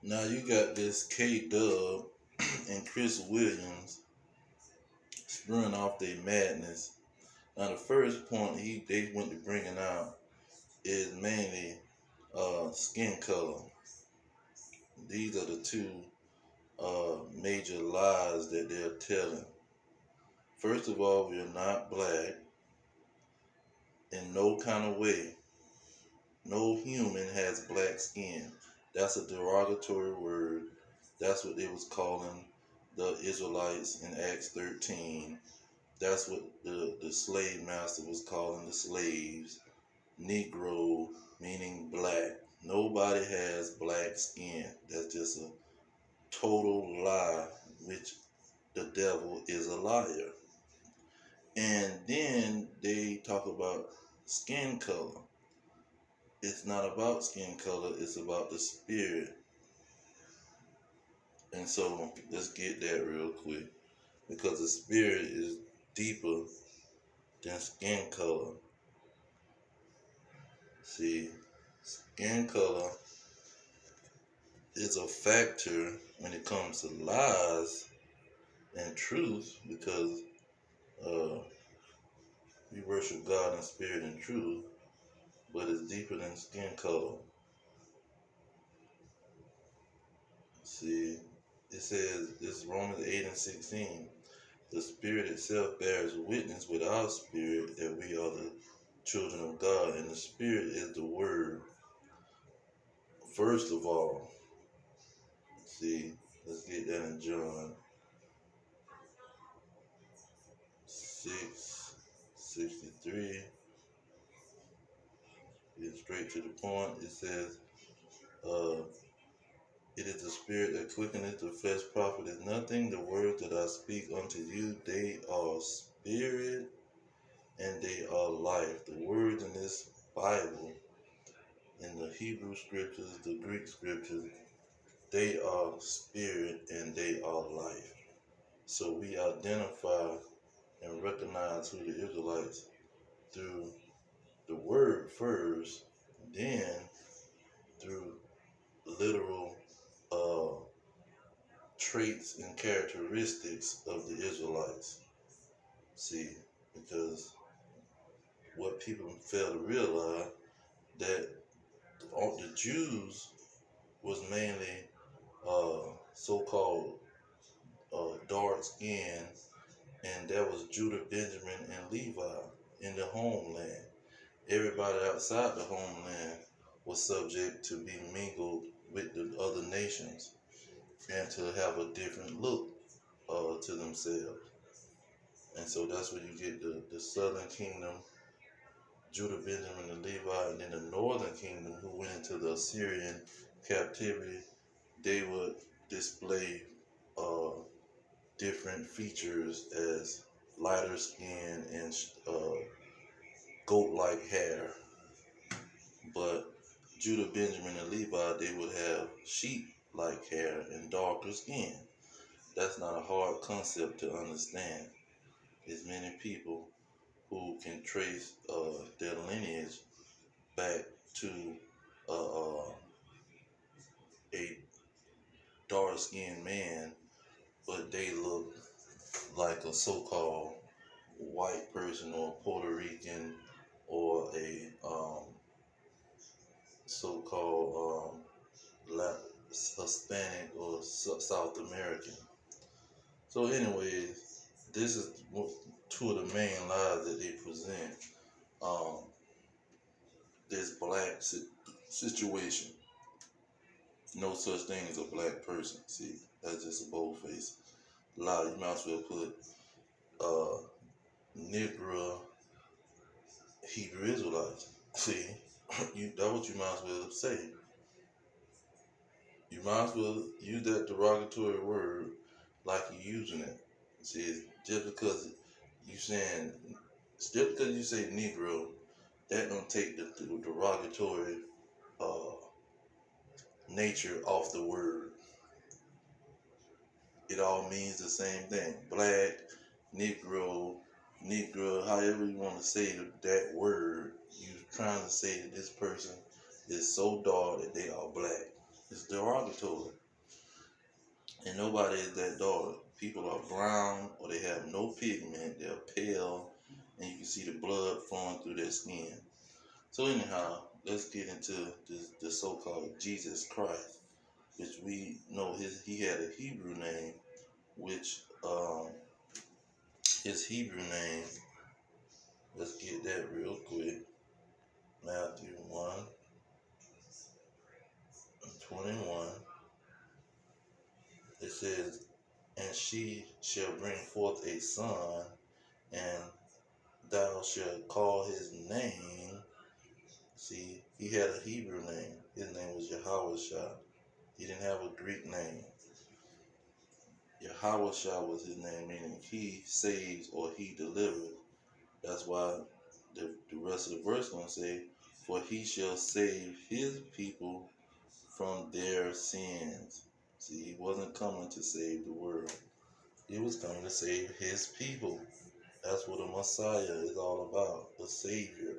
Now you got this KDUB and Chris Williams spurring off their madness. Now the first point they went to bringing out is mainly skin color. These are the two major lies that they're telling. First of all, we are not black in no kind of way. No human has black skin. That's a derogatory word. That's what they was calling the Israelites in Acts 13. That's what the slave master was calling the slaves. Negro, meaning black. Nobody has black skin. That's just a total lie, which the devil is a liar. And then they talk about skin color. It's not about skin color, it's about the spirit. And so let's get that real quick because the spirit is deeper than skin color. See, skin color is a factor when it comes to lies and truth because uh, we worship God in spirit and truth, but it's deeper than skin color. See, it says, this Romans 8 and 16. The Spirit itself bears witness with our spirit that we are the children of God, and the Spirit is the Word. First of all, see, let's get that in John 6:63. Get straight to the point. It says, uh, it is the Spirit that quickeneth, the flesh profiteth nothing. The words that I speak unto you, they are spirit and they are life. The words in this Bible, in the Hebrew scriptures, the Greek scriptures, they are spirit and they are life. So we identify and recognize who the Israelites through the word first, then through literal uh, traits and characteristics of the Israelites. See, because what people fail to realize that the Jews was mainly so-called dark skin, and that was Judah, Benjamin, and Levi in the homeland. Everybody outside the homeland was subject to be mingled with the other nations and to have a different look to themselves. And so that's where you get the southern kingdom, Judah, Benjamin, and Levi, and then the northern kingdom who went into the Assyrian captivity. They would display uh, different features as lighter skin and goat-like hair. But Judah, Benjamin, and Levi, they would have sheep-like hair and darker skin. That's not a hard concept to understand. There's many people who can trace their lineage back to a dark-skinned man, but they look like a so-called white person or Puerto Rican or a so-called Hispanic or South American. So, anyways, this is two of the main lies that they present. Um, this black situation. No such thing as a black person. See, that's just a bold-faced lie. You might as well put Negro Hebrew Israelites. See, that's what you might as well say. You might as well use that derogatory word like you're using it. See, just because you saying, just because you say Negro, that don't take the derogatory uh, nature off the word. It all means the same thing. Black, Negro, Negro, however you want to say that word, you're trying to say that this person is so dark that they are black. It's derogatory. And nobody is that dark. People are brown or they have no pigment. They're pale, and you can see the blood flowing through their skin. So anyhow, let's get into the so-called Jesus Christ, which we know he had a Hebrew name, which his Hebrew name. Let's get that real quick. Matthew 1:21. It says, "And she shall bring forth a son, and thou shalt call his name." See, he had a Hebrew name. His name was Yahweh. He didn't have a Greek name. Yahweh was his name, meaning he saves or he delivers. That's why the rest of the verse going to say, "For he shall save his people from their sins." See, he wasn't coming to save the world. He was coming to save his people. That's what a Messiah is all about, a Savior.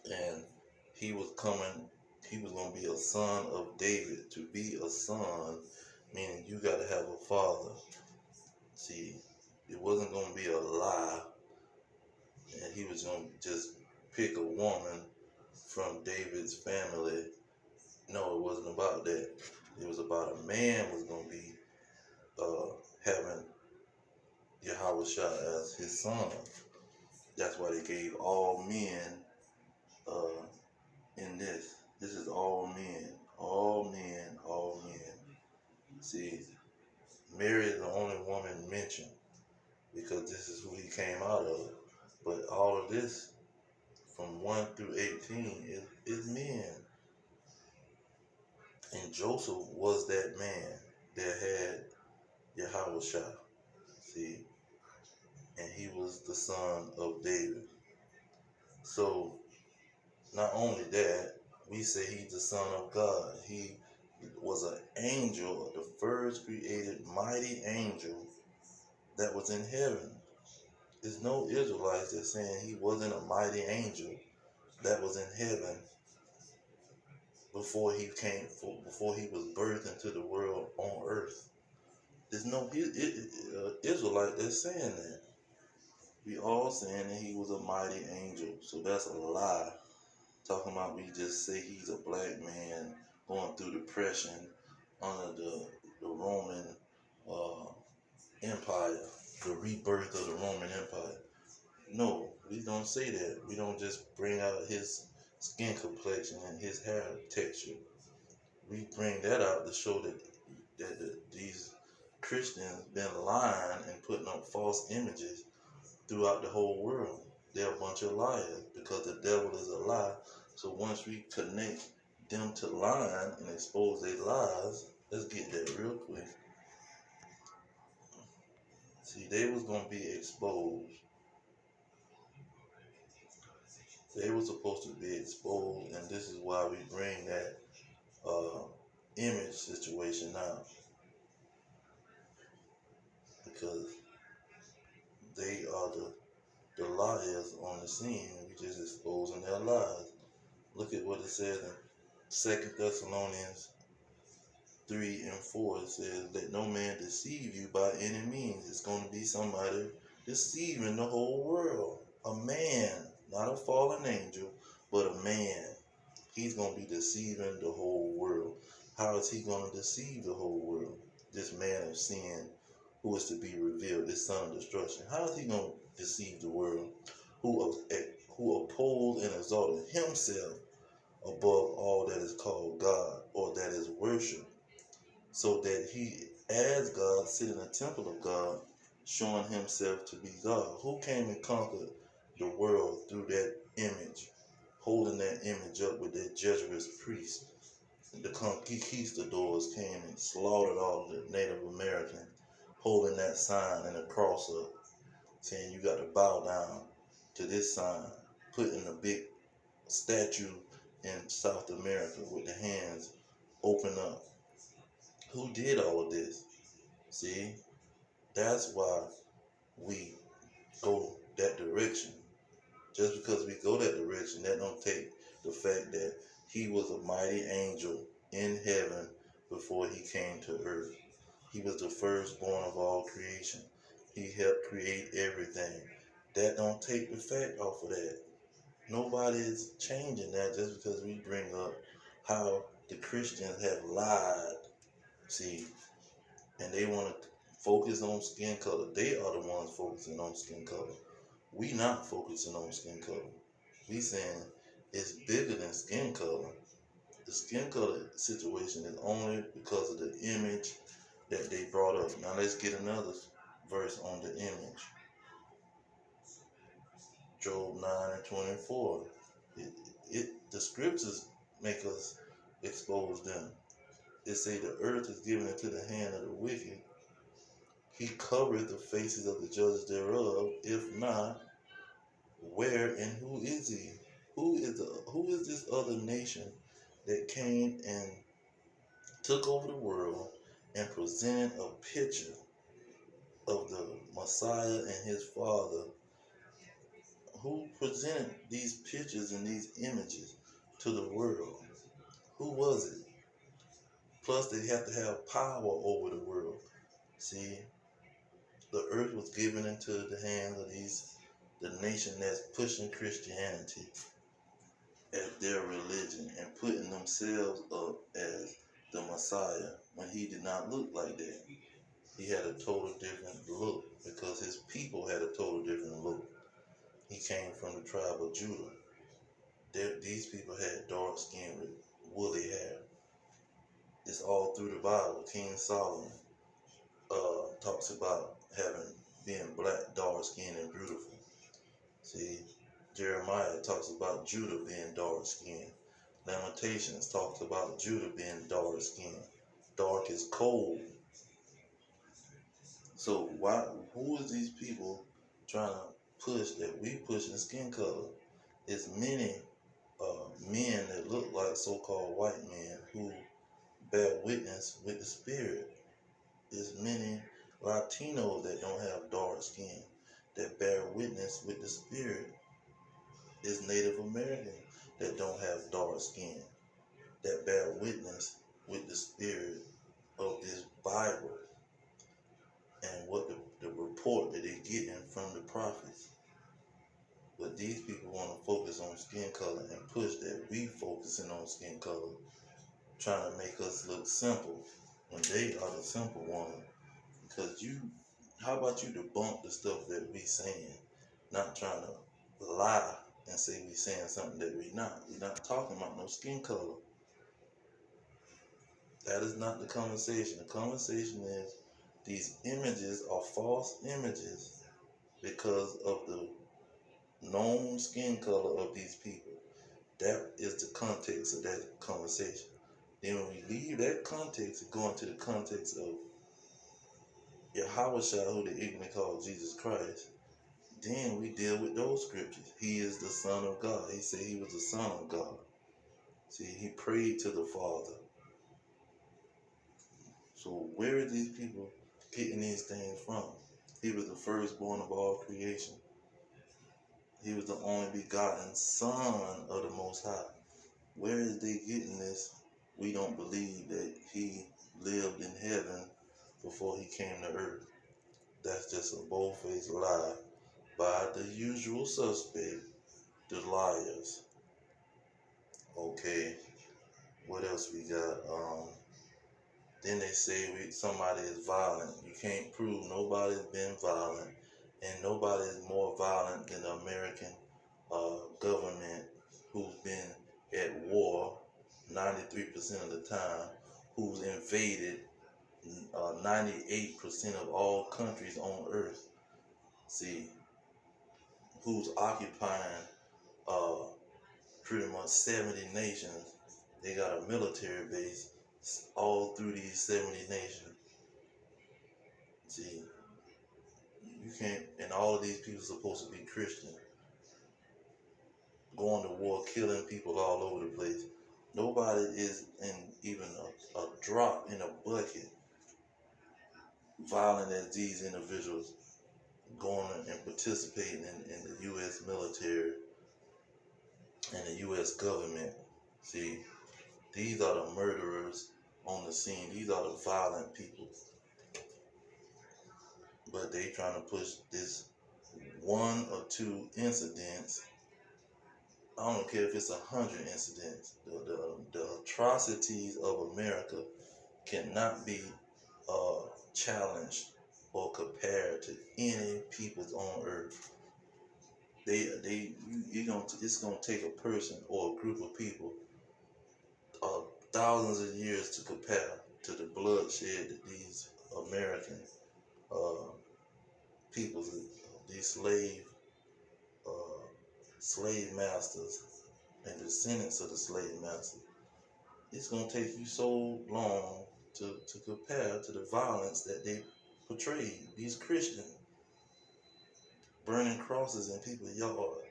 And he was coming, he was going to be a son of David. To be a son, meaning you got to have a father. See, it wasn't going to be a lie, and he was going to just pick a woman from David's family. No, it wasn't about that. It was about a man was going to be having Yahweh as his son. That's why they gave all men in this. This is all men. All men, all men. See, Mary is the only woman mentioned because this is who he came out of. But all of this from 1 through 18 is men. And Joseph was that man that had Yahweh. See, and he was the son of David. So not only that, we say he's the son of God. He was an angel, the first created mighty angel that was in heaven. There's no Israelites that saying he wasn't a mighty angel that was in heaven before he was birthed into the world on earth. There's no Israelite that's saying that. We all saying that he was a mighty angel. So that's a lie. Talking about we just say he's a black man going through depression under the Roman Empire, the rebirth of the Roman Empire. No, we don't say that. We don't just bring out his skin complexion and his hair texture. We bring that out to show that these Christians been lying and putting up false images throughout the whole world. They're a bunch of liars because the devil is a lie. So once we connect them to lying and expose their lies, let's get that real quick. See, they was going to be exposed. They were supposed to be exposed, and this is why we bring that image situation out. Because they are the liars on the scene. We just exposing their lies. Look at what it says in 2 Thessalonians 3 and 4. It says, "Let no man deceive you by any means." It's going to be somebody deceiving the whole world. A man, not a fallen angel, but a man. He's going to be deceiving the whole world. How is he going to deceive the whole world? This man of sin who is to be revealed, this son of destruction. How is he going to deceive the world who opposed and exalted himself above all that is called God or that is worship, so that he, as God, sit in the temple of God, showing himself to be God? Who came and conquered the world through that image, holding that image up with that Jesuit priest? The conquistadors came and slaughtered all the Native Americans, holding that sign and a cross up, saying you got to bow down to this sign, putting a big statue in South America with the hands open up. Who did all of this? See, that's why we go that direction. Just because we go that direction, that don't take the fact that he was a mighty angel in heaven before he came to earth. He was the firstborn of all creation. He helped create everything. That don't take the fact off of that. Nobody is changing that just because we bring up how the Christians have lied. See, and they want to focus on skin color. They are the ones focusing on skin color. We not focusing on skin color. We saying it's bigger than skin color. The skin color situation is only because of the image that they brought up. Now let's get another verse on the image. Job 9:24. The scriptures make us expose them. It say the earth is given into the hand of the wicked. He covereth the faces of the judges thereof. If not, where and who is he? Who is this other nation that came and took over the world and presented a picture of the Messiah and his father? Who presented these pictures and these images to the world? Who was it? Plus, they have to have power over the world. See, the earth was given into the hands of the nation that's pushing Christianity as their religion and putting themselves up as the Messiah when he did not look like that. He had a total different look because his people had a total different look. He came from the tribe of Judah. These people had dark skin with woolly hair. It's all through the Bible. King Solomon talks about being black, dark skinned, and beautiful. See, Jeremiah talks about Judah being dark skinned. Lamentations talks about Judah being dark skinned. Dark is cold. So who is these people trying to push that we pushing skin color? It's many men that look like so-called white men who bear witness with the spirit. There's many Latinos that don't have dark skin that bear witness with the spirit. There's Native Americans that don't have dark skin that bear witness with the spirit of this Bible and what the report that they're getting from the prophets. But these people want to focus on skin color and push that we focusing on skin color, trying to make us look simple when they are the simple ones. Because how about you debunk the stuff that we saying, not trying to lie and say we saying something that we not. We're not talking about no skin color. That is not the conversation. The conversation is these images are false images because of the known skin color of these people. That is the context of that conversation. Then when we leave that context and go into the context of Yahweh Shah, who they ignorantly call Jesus Christ, then we deal with those scriptures. He is the Son of God. He said he was the Son of God. See, he prayed to the Father. So where are these people getting these things from? He was the firstborn of all creation. He was the only begotten Son of the Most High. Where is they getting this? We don't believe that he lived in heaven before he came to earth. That's just a bold-faced lie by the usual suspect, the liars. Okay, what else we got? Then they say somebody is violent. You can't prove nobody's been violent, and nobody is more violent than the American government, who's been at war 93% of the time, who's invaded 98% of all countries on earth. See, who's occupying pretty much 70 nations. They got a military base all through these 70 nations. See, you can't, and all of these people are supposed to be Christian, going to war, killing people all over the place. Nobody is in even a drop in a bucket violent as these individuals going and participating in the U.S. military and the U.S. government. See, These are the murderers on the scene. These are the violent people. But they trying to push this one or two incidents. I don't care if it's 100 incidents. The atrocities of America cannot be uh, challenged or compared to any peoples on earth. It's gonna take a person or a group of people uh, thousands of years to compare to the bloodshed that these American uh, peoples, these uh, slave masters and descendants of the slave masters. It's gonna take you so long to compare to the violence that they portrayed. These Christians burning crosses in people's yard.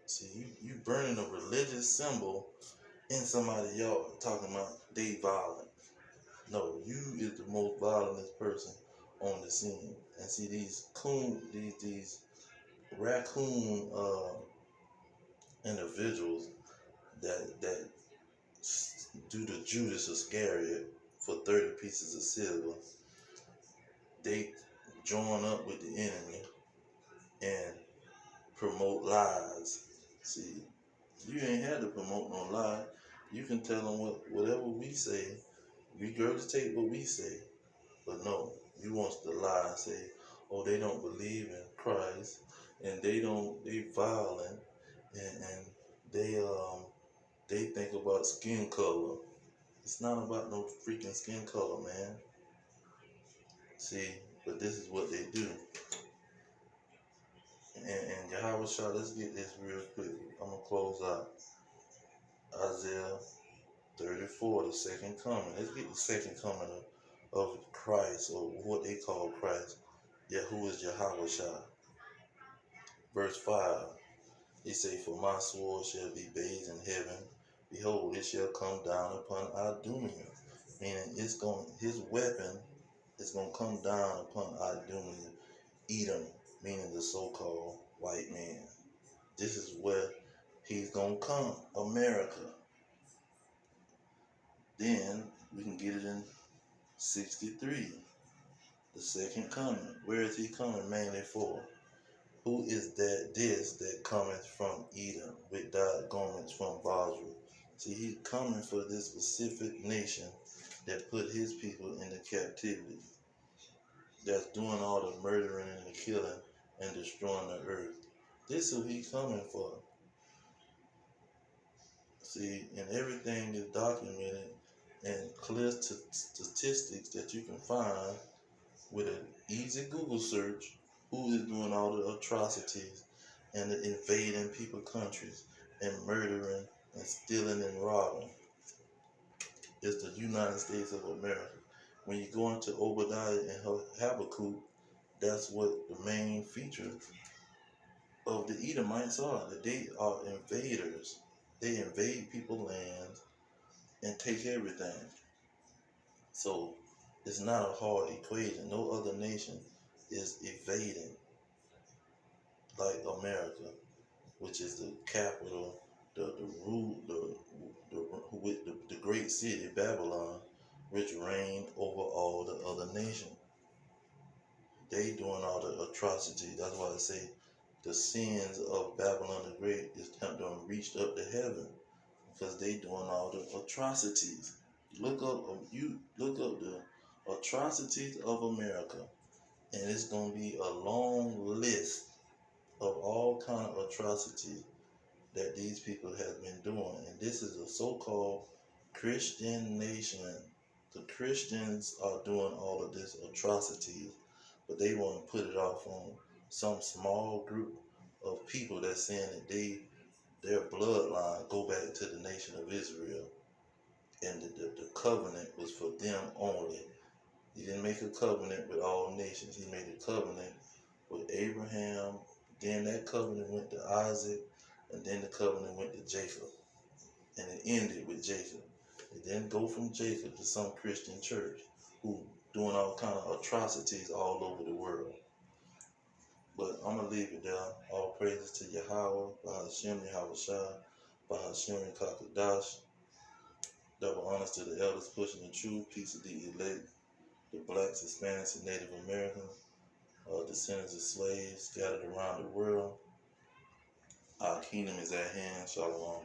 See, you burning a religious symbol in somebody's yard, talking about they violent. No, you is the most violent person on the scene. And see these raccoon individuals that do the Judas Iscariot for 30 pieces of silver. They join up with the enemy and promote lies. See, you ain't had to promote no lie. You can tell them whatever we say. Regurgitate what we say. But no, you want to lie and say, oh, they don't believe in Christ, and they violent, and they think about skin color. It's not about no freaking skin color, man. See, but this is what they do. And Yahweh Shah, let's get this real quick. I'm gonna close out Isaiah 34, the second coming. Let's get the second coming of Christ, or what they call Christ. Yeah, who is Yahweh Shah? Verse 5, he say, for my sword shall be bathed in heaven. Behold, it shall come down upon Idumea. Meaning his weapon is going to come down upon Idumea, Edom, meaning the so-called white man. This is where he's going to come, America. Then we can get it in 63, the second coming. Where is he coming mainly for? Who is that cometh from Edom with dyed garments from Basra? See, he's coming for this specific nation that put his people into captivity, that's doing all the murdering and the killing and destroying the earth. This is who he's coming for. See, and everything is documented and clear statistics that you can find with an easy Google search. Who is doing all the atrocities and the invading people countries and murdering and stealing and robbing? It's the United States of America. When you go into Obadiah and Habakkuk, that's what the main feature of the Edomites are, that they are invaders. They invade people's lands and take everything. So it's not a hard equation. No other nation is evading like America, which is the capital, the great city Babylon, which reigned over all the other nations. They doing all the atrocities. That's why I say the sins of Babylon the Great is done reached up to heaven, because they doing all the atrocities. Look up the atrocities of America, and it's gonna be a long list of all kind of atrocities that these people have been doing. And this is a so-called Christian nation. The Christians are doing all of this atrocities, but they want to put it off on some small group of people that's saying that their bloodline go back to the nation of Israel, and the covenant was for them only. He didn't make a covenant with all nations. He made a covenant with Abraham. Then that covenant went to Isaac, and then the covenant went to Jacob, and it ended with Jacob. It didn't go from Jacob to some Christian church who doing all kind of atrocities all over the world. But I'm going to leave it there. All praises to Yahweh, Bahashem Yahweh Shah, Bahashem Kakadash. Double honors to the elders pushing the truth. Peace to the elect, the blacks, Hispanics, and Native Americans, descendants of slaves scattered around the world. Our kingdom is at hand. Shalom.